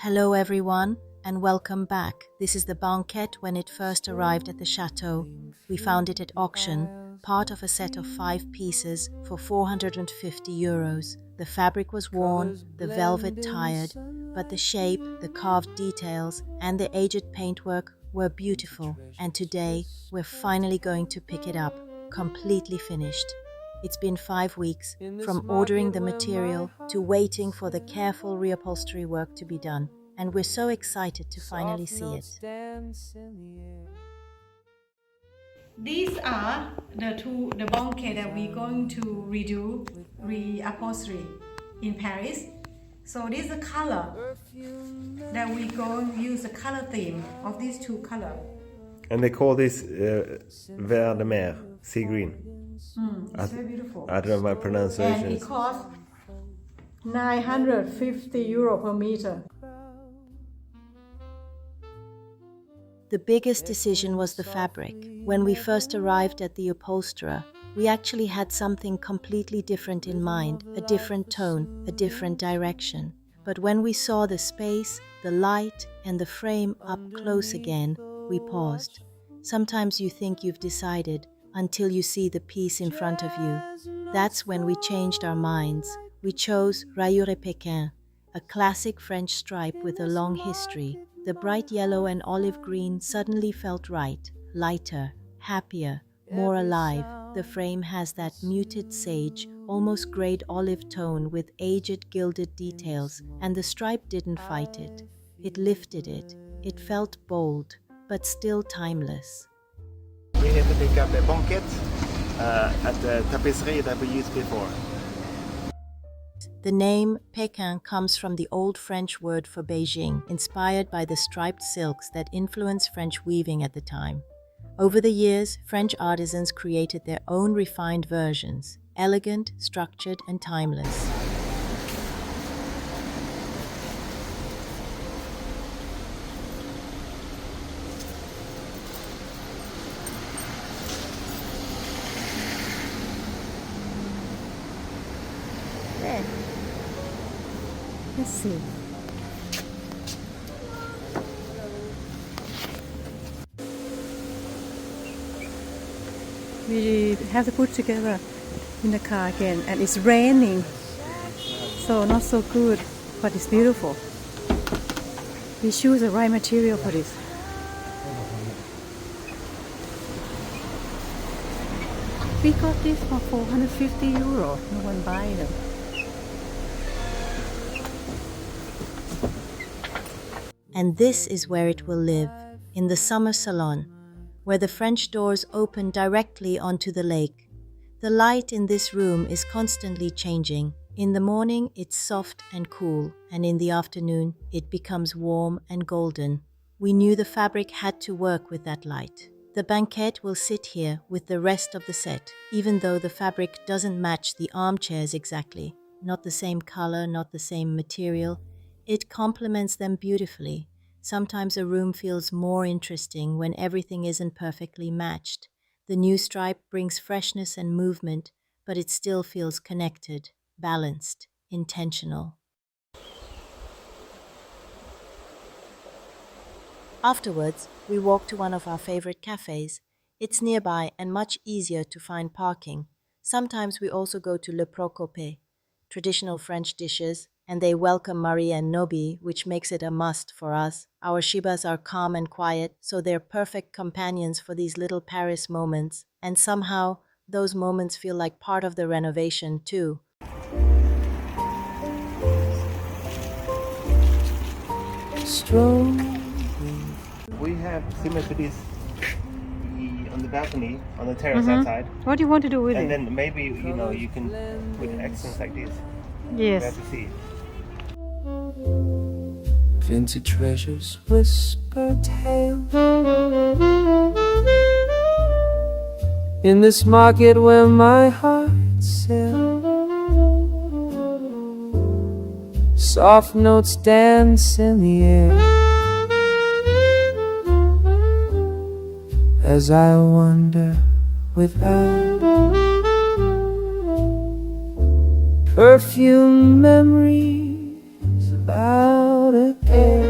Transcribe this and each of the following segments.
Hello everyone, and welcome back. This is the banquette when it first arrived at the chateau. We found it at auction, part of a set of 5 pieces for €450. The fabric was worn, the velvet tired, but the shape, the carved details, and the aged paintwork were beautiful. And today, we're finally going to pick it up, completely finished. It's been 5 weeks, from ordering the material to waiting for the careful reupholstery work to be done, and we're so excited to finally see it. These are the banquette that we're going to reupholstery in Paris. So this is the color that we're going to use, the color theme of these 2 colors. And they call this vert de mer, sea green. It's very beautiful. I don't know my pronunciation. And it costs €950 per meter. The biggest decision was the fabric. When we first arrived at the upholsterer, we actually had something completely different in mind, a different tone, a different direction. But when we saw the space, the light, and the frame up close again, we paused. Sometimes you think you've decided until you see the piece in front of you. That's when we changed our minds. We chose Rayures Pékin, a classic French stripe with a long history. The bright yellow and olive green suddenly felt right, lighter, happier, more alive. The frame has that muted sage, almost grayed olive tone with aged gilded details, and the stripe didn't fight it. It lifted it. It felt bold, but still timeless. We have to pick up a banquette at the tapisserie that we used before. The name Pékin comes from the old French word for Beijing, inspired by the striped silks that influenced French weaving at the time. Over the years, French artisans created their own refined versions, elegant, structured, and timeless. Let's see. We have to put together in the car again, and it's raining, so not so good, but it's beautiful. We choose the right material for this. We got this for €450. No one buy them. And this is where it will live, in the summer salon, where the French doors open directly onto the lake. The light in this room is constantly changing. In the morning, it's soft and cool, and in the afternoon, it becomes warm and golden. We knew the fabric had to work with that light. The banquette will sit here with the rest of the set, even though the fabric doesn't match the armchairs exactly. Not the same color, not the same material. It complements them beautifully. Sometimes a room feels more interesting when everything isn't perfectly matched. The new stripe brings freshness and movement, but it still feels connected, balanced, intentional. Afterwards, we walk to one of our favorite cafes. It's nearby and much easier to find parking. Sometimes we also go to Le Procopé, traditional French dishes, and they welcome Marie and Nobi, which makes it a must for us. Our Shibas are calm and quiet, so they're perfect companions for these little Paris moments, and somehow those moments feel like part of the renovation too. We have similar to this on the balcony, on the terrace outside. What do you want to do with And it? then maybe, you can put accents like this. Yes. We have to see. Vintage treasures whisper tales in this market where my heart sells. Soft notes dance in the air as I wander without perfume memories about a girl.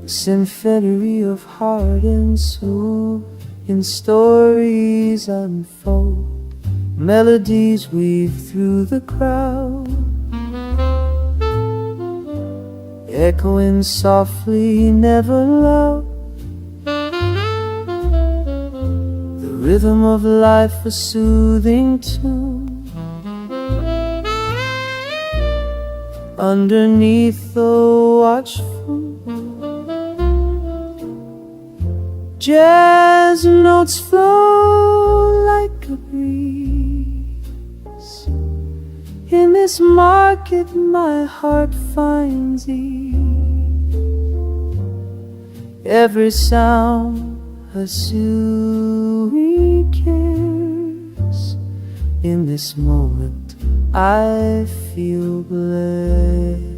symphony of heart and soul. In stories unfold, melodies weave through the crowd, echoing softly, never loud. The rhythm of life, a soothing tune, underneath the watchful moon. Jazz notes flow like a breeze. In this market my heart finds ease. Every sound a soothing kiss. In this moment I feel blessed.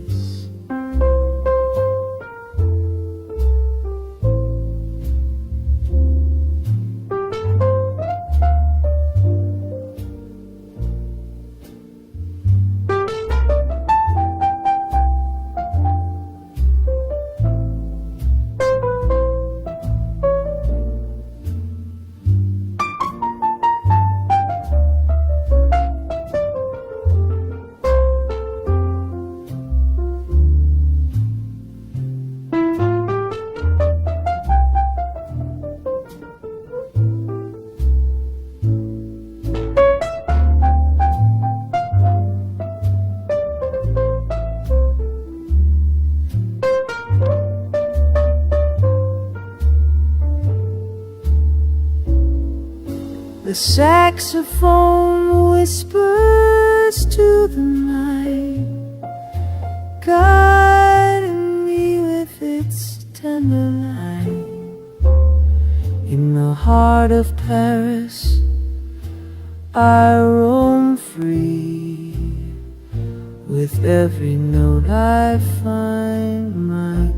The saxophone whispers to the night, guiding me with its tender light. In the heart of Paris I roam free. With every note I find my